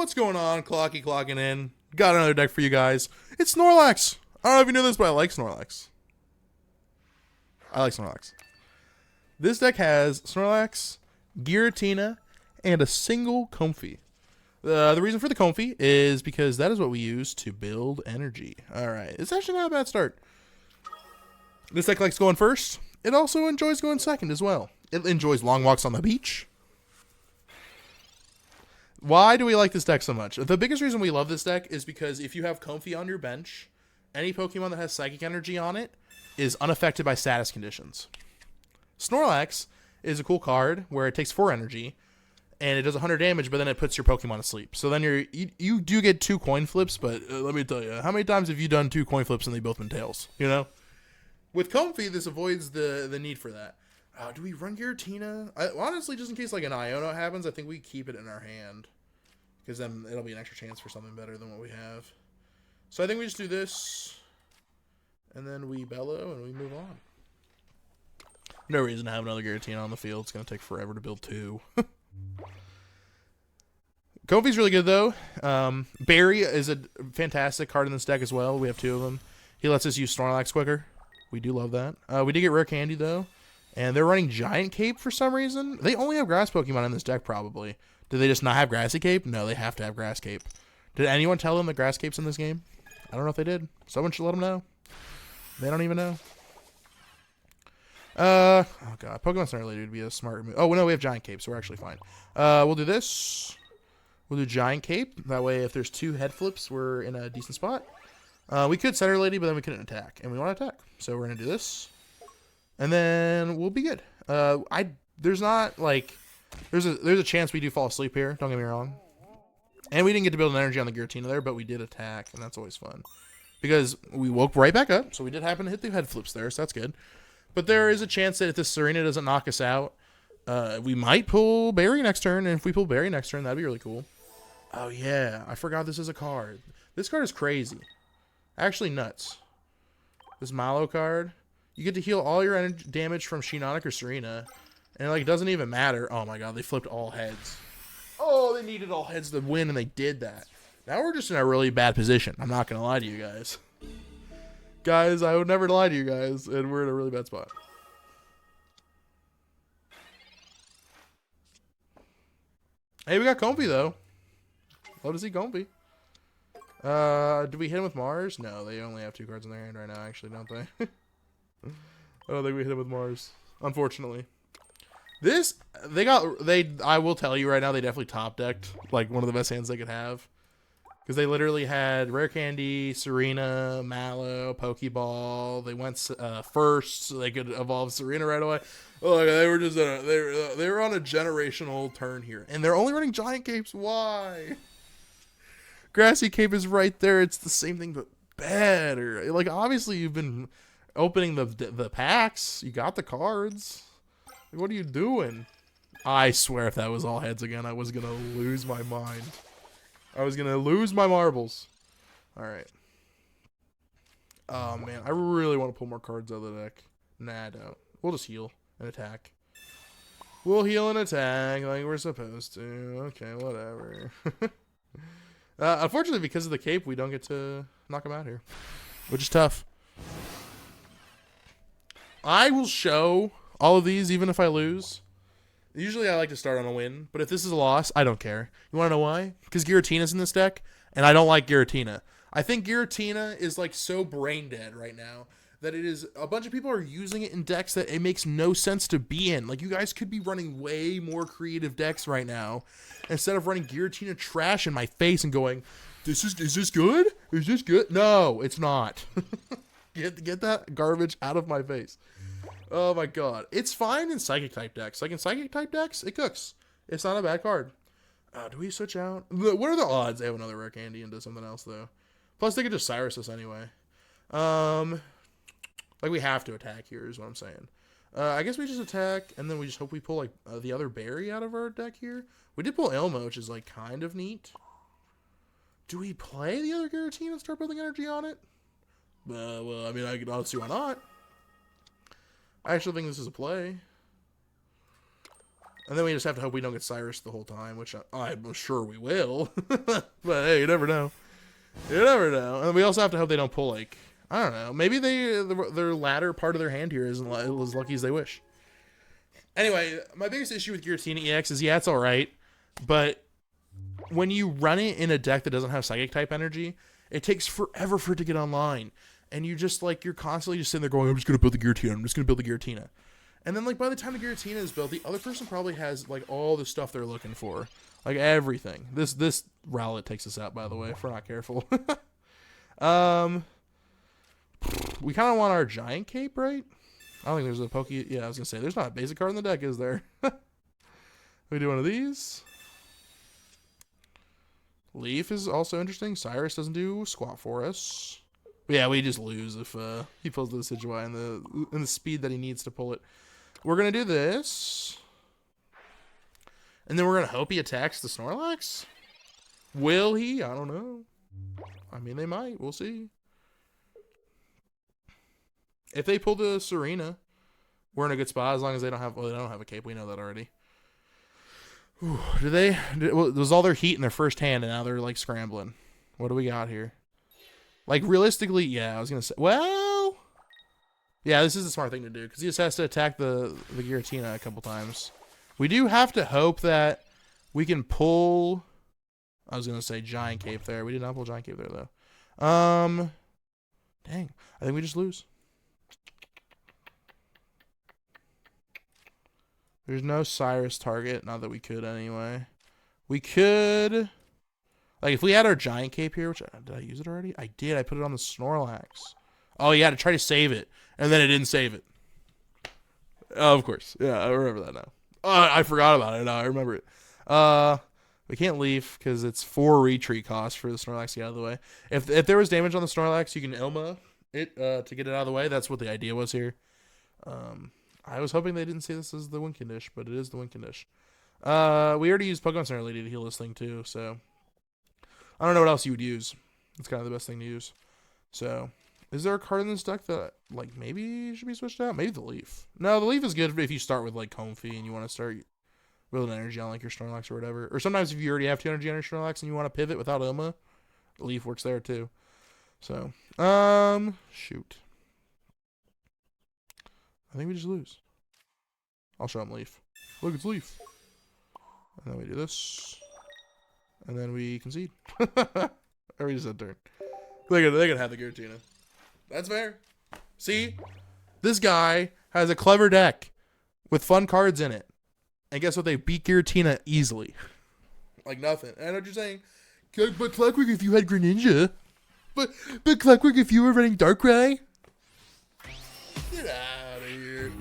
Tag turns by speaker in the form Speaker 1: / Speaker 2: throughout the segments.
Speaker 1: What's going on? Clocking in. Got another deck for you guys. It's Snorlax. I don't know if you knew this, but I like Snorlax. This deck has Snorlax, Giratina, and a single Comfey. The reason for the Comfey is because that is what we use to build energy. Alright, it's actually not a bad start. This deck likes going first. It also enjoys going second as well. It enjoys long walks on the beach. Why do we like this deck so much? The biggest reason we love this deck is because if you have Comfey on your bench, any Pokemon that has Psychic Energy on it is unaffected by status conditions. Snorlax is a cool card where it takes 4 energy, and it does 100 damage, but then it puts your Pokemon to sleep. So then you do get 2 coin flips, but let me tell you, how many times have you done 2 coin flips and they both been tails? You know? With Comfey, this avoids the need for that. Do we run Giratina? Honestly, just in case like an Iono happens, I think we keep it in our hand. Because then it'll be an extra chance for something better than what we have. So I think we just do this. And then we bellow and we move on. No reason to have another Giratina on the field. It's going to take forever to build 2. Comfey's really good though. Barry is a fantastic card in this deck as well. We have 2 of them. He lets us use Snorlax quicker. We do love that. We did get Rare Candy though. And they're running Giant Cape for some reason. They only have Grass Pokemon in this deck, probably. Did they just not have Grassy Cape? No, they have to have Grass Cape. Did anyone tell them that Grass Cape's in this game? I don't know if they did. Someone should let them know. They don't even know. Oh god, Pokemon Center Lady would be a smart move. Oh, no, we have Giant Cape, so we're actually fine. We'll do this. We'll do Giant Cape. That way, if there's 2 head flips, we're in a decent spot. We could Center Lady, but then we couldn't attack. And we want to attack. So we're going to do this. And then we'll be good. There's not, like... There's a chance we do fall asleep here. Don't get me wrong. And we didn't get to build an energy on the Giratina there, but we did attack, and that's always fun. Because we woke right back up, so we did happen to hit the head flips there, so that's good. But there is a chance that if this Serena doesn't knock us out, we might pull Barry next turn, and if we pull Barry next turn, that'd be really cool. Oh, yeah. I forgot this is a card. This card is crazy. Actually nuts. This Mallow card. You get to heal all your energy damage from Shiinotic or Serena. And it like doesn't even matter. Oh my god, they flipped all heads. Oh, they needed all heads to win, and they did that. Now we're just in a really bad position. I'm not going to lie to you guys. Guys, I would never lie to you guys, and we're in a really bad spot. Hey, we got Comfey, though. Love to see Comfey. Do we hit him with Mars? No, they only have 2 cards in their hand right now, actually, don't they? I don't think we hit him with Mars, unfortunately. I will tell you right now, they definitely top decked like one of the best hands they could have. Because they literally had Rare Candy, Serena, Mallow, Pokeball. They went first, so they could evolve Serena right away. Oh, they were just they were on a generational turn here, and they're only running Giant Capes. Why? Grassy Cape is right there. It's the same thing, but better. Like obviously, you've been opening the packs. You got the cards. What are you doing? I swear if that was all heads again, I was going to lose my mind. I was going to lose my marbles. Alright. Oh, man. I really want to pull more cards out of the deck. Nah, I don't. We'll just heal and attack. We'll heal and attack like we're supposed to. Okay, whatever. Unfortunately, because of the cape, we don't get to knock him out here. Which is tough. I will show... all of these, even if I lose. Usually I like to start on a win, but if this is a loss, I don't care. You want to know why? Because Giratina's in this deck, and I don't like Giratina. I think Giratina is like so brain dead right now that it is a bunch of people are using it in decks that it makes no sense to be in. Like you guys could be running way more creative decks right now instead of running Giratina trash in my face and going, is this good? Is this good? No, it's not. Get that garbage out of my face. Oh my god. It's fine in Psychic type decks. Like in Psychic type decks, it cooks. It's not a bad card. Do we switch out? What are the odds they have another Rare Candy and do something else, though? Plus, they could just Cyrus us anyway. Like, we have to attack here is what I'm saying. I guess we just attack, and then we just hope we pull, like, the other Berry out of our deck here. We did pull Elmo, which is, like, kind of neat. Do we play the other Giratina and start building energy on it? Well, I mean, I don't see why not. I actually think this is a play. And then we just have to hope we don't get Cyrus the whole time, which I'm sure we will. But hey, you never know. You never know. And we also have to hope they don't pull, like, I don't know. Maybe their latter part of their hand here isn't as lucky as they wish. Anyway, my biggest issue with Giratina EX is, yeah, it's alright. But when you run it in a deck that doesn't have Psychic type energy, it takes forever for it to get online. And you just, like, you're constantly just sitting there going, I'm just going to build the Giratina. I'm just going to build the Giratina. And then, like, by the time the Giratina is built, the other person probably has, like, all the stuff they're looking for. Like, everything. This Rowlet takes us out, by the way, if we're not careful. We kind of want our Giant Cape, right? I don't think there's a Yeah, I was going to say, there's not a basic card in the deck, is there? We do one of these. Leaf is also interesting. Cyrus doesn't do squat for us. But yeah, we just lose if he pulls the Decidueye in the speed that he needs to pull it. We're going to do this. And then we're going to hope he attacks the Snorlax. Will he? I don't know. I mean, they might. We'll see. If they pull the Serena, we're in a good spot as long as they don't have... Well, they don't have a cape. We know that already. Ooh, was all their heat in their first hand, and now they're, like, scrambling. What do we got here? Like, realistically, yeah, I was going to say... Well... Yeah, this is a smart thing to do, because he just has to attack the Giratina a couple times. We do have to hope that we can pull... I was going to say Giant Cape there. We did not pull Giant Cape there, though. Dang. I think we just lose. There's no Cyrus target. Not that we could, anyway. We could... Like, if we had our Giant Cape here, which... Did I use it already? I did. I put it on the Snorlax. Oh, yeah, to try to save it. And then it didn't save it. Oh, of course. Yeah, I remember that now. I forgot about it. No, I remember it. We can't leave because it's 4 retreat costs for the Snorlax to get out of the way. If there was damage on the Snorlax, you can Ilma it to get it out of the way. That's what the idea was here. I was hoping they didn't say this as the win condition, but it is the win condition. We already used Pokemon Center Lady to heal this thing too, so I don't know what else you would use. It's kind of the best thing to use. So, is there a card in this deck that, like, maybe should be switched out? Maybe the Leaf. No, the Leaf is good if you start with, like, Comfey and you want to start building energy on, like, your Snorlax or whatever. Or sometimes if you already have 2 energy on your Snorlax and you want to pivot without Ilma, the Leaf works there too. So, shoot. I think we just lose. I'll show him Leaf. Look, it's Leaf. And then we do this. And then we concede. Or we just end turn. They can have the Giratina. That's fair. See? This guy has a clever deck with fun cards in it. And guess what? They beat Giratina easily. Like nothing. I know what you're saying. But Clockwork if you had Greninja. But Clockwork if you were running Darkrai. Get out of here.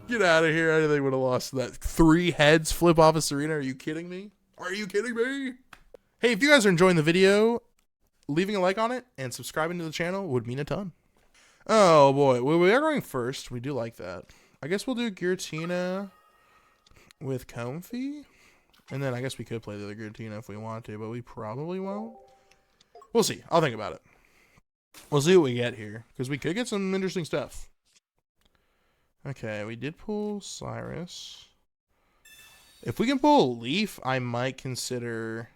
Speaker 1: Get out of here. I didn't think we would have lost that 3 heads flip off of Serena. Are you kidding me? Are you kidding me? Hey, if you guys are enjoying the video, leaving a like on it and subscribing to the channel would mean a ton. Oh boy, we are going first. We do like that. I guess we'll do Giratina with Comfey. And then I guess we could play the other Giratina if we want to, but we probably won't. We'll see. I'll think about it. We'll see what we get here, because we could get some interesting stuff. Okay, we did pull Cyrus. If we can pull a Leaf, I might consider...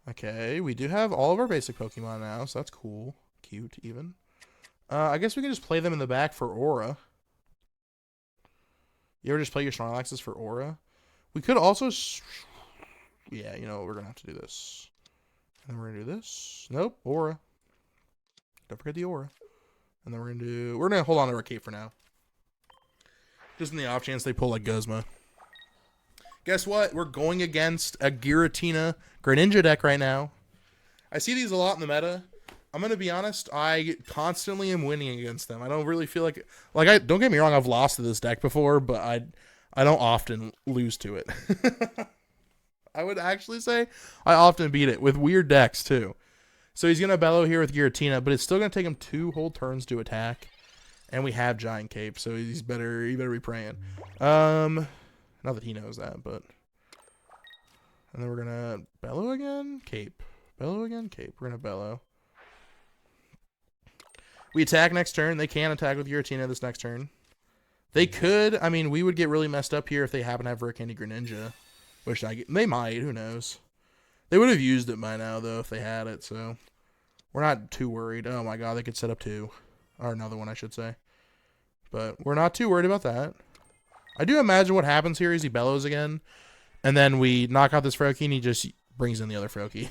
Speaker 1: Okay, we do have all of our basic Pokemon now, so that's cool. Cute, even. I guess we can just play them in the back for Aura. You ever just play your Snorlaxes for Aura? We could also... Yeah, you know what? We're going to have to do this. And then we're going to do this. Nope, Aura. Don't forget the Aura. And then we're going to do... We're going to hold on to our cape for now. Just in the off chance they pull like Guzma. Guess what? We're going against a Giratina Greninja deck right now. I see these a lot in the meta. I'm going to be honest. I constantly am winning against them. I don't really feel like... don't get me wrong. I've lost to this deck before, but I don't often lose to it. I would actually say I often beat it with weird decks too. So he's going to bellow here with Giratina, but it's still going to take him 2 whole turns to attack. And we have Giant Cape, so he better be praying. Not that he knows that, but... And then we're going to bellow again? Cape. Bellow again? Cape. We're going to bellow. We attack next turn. They can attack with Giratina this next turn. They could. I mean, we would get really messed up here if they happen to have Rare Candy Greninja. Which they might. Who knows? They would have used it by now, though, if they had it. So we're not too worried. Oh, my God. They could set up 2. Or another one, I should say. But we're not too worried about that. I do imagine what happens here is he bellows again. And then we knock out this Froakie and he just brings in the other Froakie.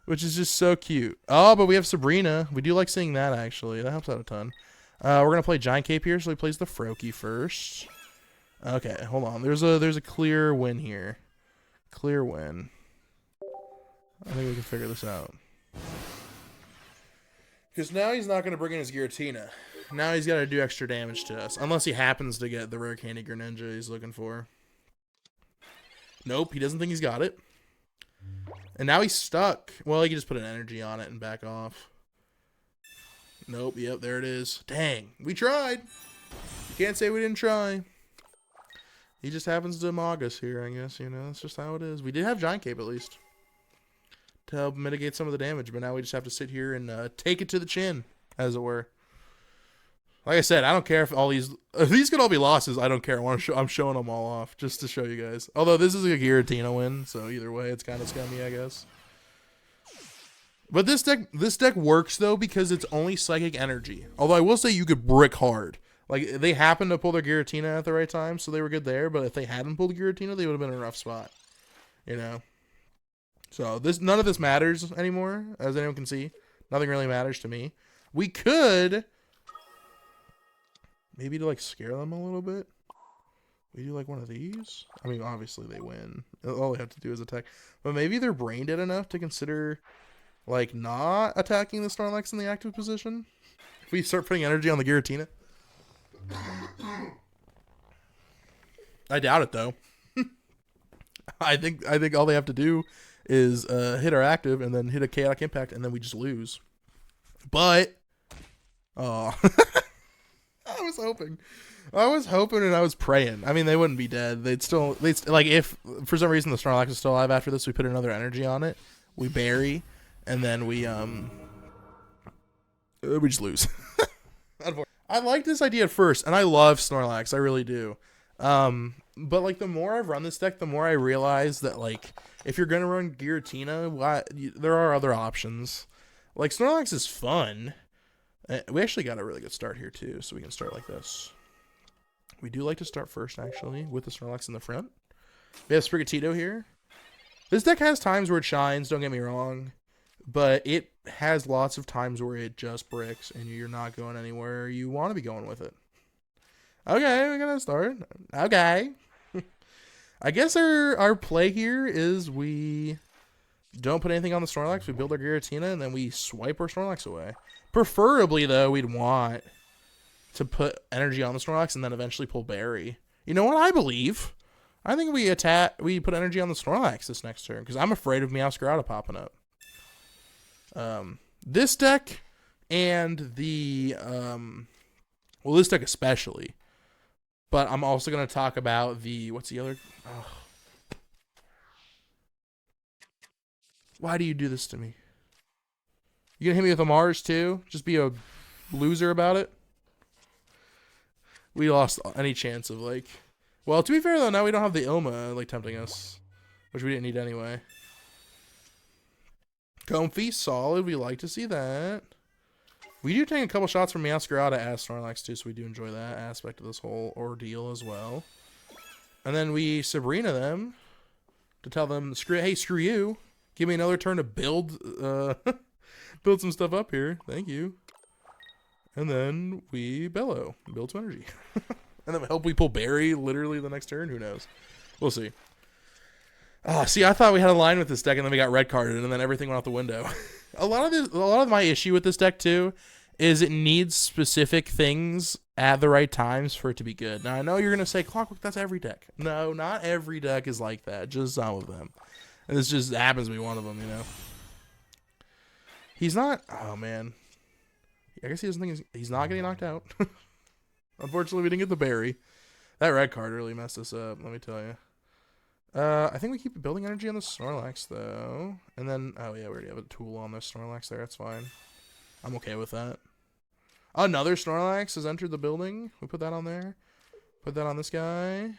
Speaker 1: Which is just so cute. Oh, but we have Sabrina. We do like seeing that, actually. That helps out a ton. We're going to play Giant Cape here, so he plays the Froakie first. Okay, hold on. There's a clear win here. Clear win. I think we can figure this out. Because now he's not going to bring in his Giratina. Now he's got to do extra damage to us. Unless he happens to get the Rare Candy Greninja he's looking for. Nope, he doesn't think he's got it. And now he's stuck. Well, he can just put an energy on it and back off. Nope, yep, there it is. Dang, we tried. You can't say we didn't try. He just happens to mog us here, I guess. You know, that's just how it is. We did have Giant Cape, at least, to help mitigate some of the damage. But now we just have to sit here and take it to the chin, as it were. Like I said, I don't care if these could all be losses. I don't care. I'm showing them all off just to show you guys. Although this is a Giratina win, so either way, it's kind of scummy, I guess. But this deck works though because it's only Psychic Energy. Although I will say you could brick hard. Like they happened to pull their Giratina at the right time, so they were good there. But if they hadn't pulled Giratina, they would have been in a rough spot. You know. So none of this matters anymore, as anyone can see. Nothing really matters to me. We could. Maybe to, like, scare them a little bit. We do, like, one of these. I mean, obviously they win. All they have to do is attack. But maybe they're brain dead enough to consider, like, not attacking the Snorlax in the active position. If we start putting energy on the Giratina. I doubt it, though. I think all they have to do is hit our active and then hit a Chaotic Impact, and then we just lose. But... oh... I was hoping and I was praying. I mean, they wouldn't be dead. They'd like, if for some reason the Snorlax is still alive after this, we put another energy on it, we bury, and then we just lose. I like this idea at first, and I love Snorlax. I really do. But like the more I've run this deck, the more I realize that like if you're gonna run Giratina, there are other options. Like Snorlax is fun. We actually got a really good start here, too, so we can start like this. We do like to start first, actually, with the Snorlax in the front. We have Sprigatito here. This deck has times where it shines, don't get me wrong, but it has lots of times where it just bricks, and you're not going anywhere you want to be going with it. Okay, we're going to start. Okay. I guess our play here is we don't put anything on the Snorlax, we build our Giratina, and then we swipe our Snorlax away. Preferably, though, we'd want to put energy on the Snorlax and then eventually pull Berry. You know what? I believe. I think we put energy on the Snorlax this next turn because I'm afraid of Meowscarada popping up. This deck and the well, this deck especially. But I'm also going to talk about the what's the other? Oh. Why do you do this to me? You gonna hit me with a Mars too? Just be a loser about it? We lost any chance of like... Well, to be fair though, now we don't have the Ilma like tempting us. Which we didn't need anyway. Comfey, solid. We like to see that. We do take a couple shots from Meowscarada as Snorlax too, so we do enjoy that aspect of this whole ordeal as well. And then we Sabrina them to tell them, hey, screw you. Give me another turn to build... build some stuff up here. Thank you. And then we bellow. Build some energy. And then we hope we pull Berry literally the next turn. Who knows? We'll see. See, I thought we had a line with this deck, and then we got red carded, and then everything went out the window. a lot of my issue with this deck, too, is it needs specific things at the right times for it to be good. Now, I know you're going to say, Clockwork, that's every deck. No, not every deck is like that. Just some of them. And this just happens to be one of them, you know? He's not... Oh, man. I guess he doesn't think he's not getting knocked out. Unfortunately, we didn't get the Berry. That red card really messed us up, let me tell you. I think we keep building energy on the Snorlax, though. And then... Oh, yeah, we already have a tool on the Snorlax there. That's fine. I'm okay with that. Another Snorlax has entered the building. We put that on there. Put that on this guy.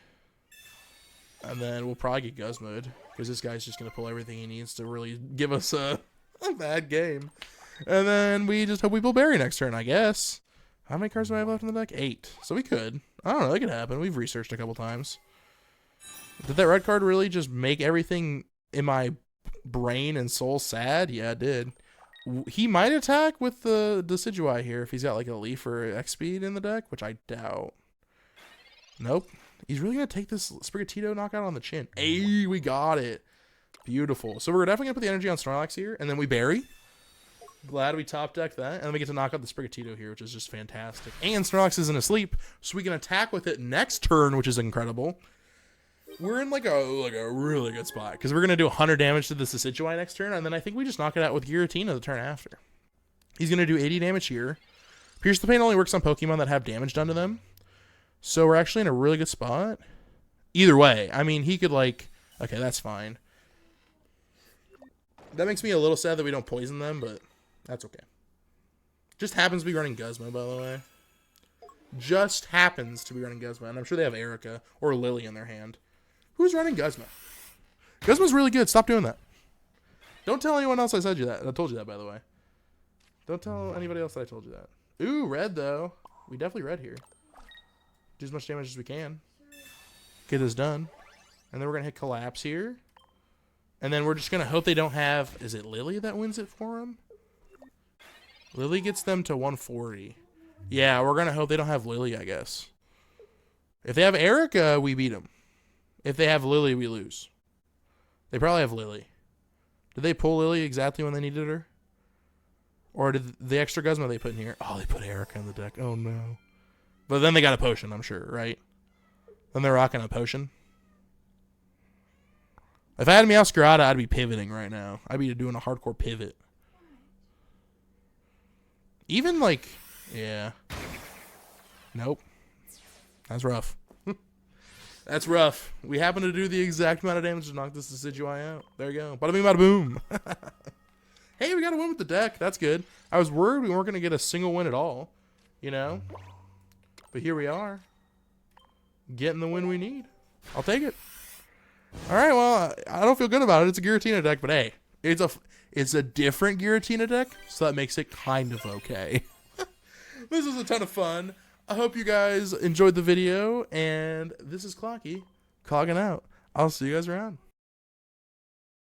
Speaker 1: And then we'll probably get Guzma'd, because this guy's just going to pull everything he needs to really give us a bad game. And then we just hope we pull Berry next turn, I guess. How many cards do I have left in the deck? 8. So we could. I don't know. It could happen. We've researched a couple times. Did that red card really just make everything in my brain and soul sad? Yeah, it did. He might attack with the Decidueye here if he's got like a Leaf or X speed in the deck, which I doubt. Nope. He's really going to take this Sprigatito knockout on the chin. Hey, we got it. Beautiful. So we're definitely going to put the energy on Snorlax here, and then we bury. Glad we top decked that. And then we get to knock out the Sprigatito here, which is just fantastic. And Snorlax isn't asleep, so we can attack with it next turn, which is incredible. We're in like a really good spot, because we're going to do 100 damage to the Decidueye next turn, and then I think we just knock it out with Giratina the turn after. He's going to do 80 damage here. Pierce the Pain only works on Pokemon that have damage done to them. So we're actually in a really good spot. Either way, I mean, he could like... Okay, that's fine. That makes me a little sad that we don't poison them, but that's okay. Just happens to be running Guzma, by the way. Just happens to be running Guzma, and I'm sure they have Erica or Lily in their hand. Who's running Guzma? Guzma's really good. Stop doing that. Don't tell anyone else I said you that. I told you that, by the way. Don't tell anybody else that I told you that. Ooh, red, though. We definitely red here. Do as much damage as we can. Get this done. And then we're going to hit Collapse here. And then we're just going to hope they don't have... Is it Lily that wins it for them? Lily gets them to 140. Yeah, we're going to hope they don't have Lily, I guess. If they have Erica, we beat them. If they have Lily, we lose. They probably have Lily. Did they pull Lily exactly when they needed her? Or did the extra Guzma they put in here... Oh, they put Erica in the deck. Oh, no. But then they got a potion, I'm sure, right? Then they're rocking a potion. If I had Meowscarada, I'd be pivoting right now. I'd be doing a hardcore pivot. Even like... Yeah. Nope. That's rough. That's rough. We happen to do the exact amount of damage to knock this Decidueye out. There you go. Bada bing, bada boom. Hey, we got a win with the deck. That's good. I was worried we weren't going to get a single win at all. You know? But here we are. Getting the win we need. I'll take it. Alright, well, I don't feel good about it. It's a Giratina deck, but hey, it's a different Giratina deck, so that makes it kind of okay. This was a ton of fun. I hope you guys enjoyed the video, and this is Clocky, clogging out. I'll see you guys around.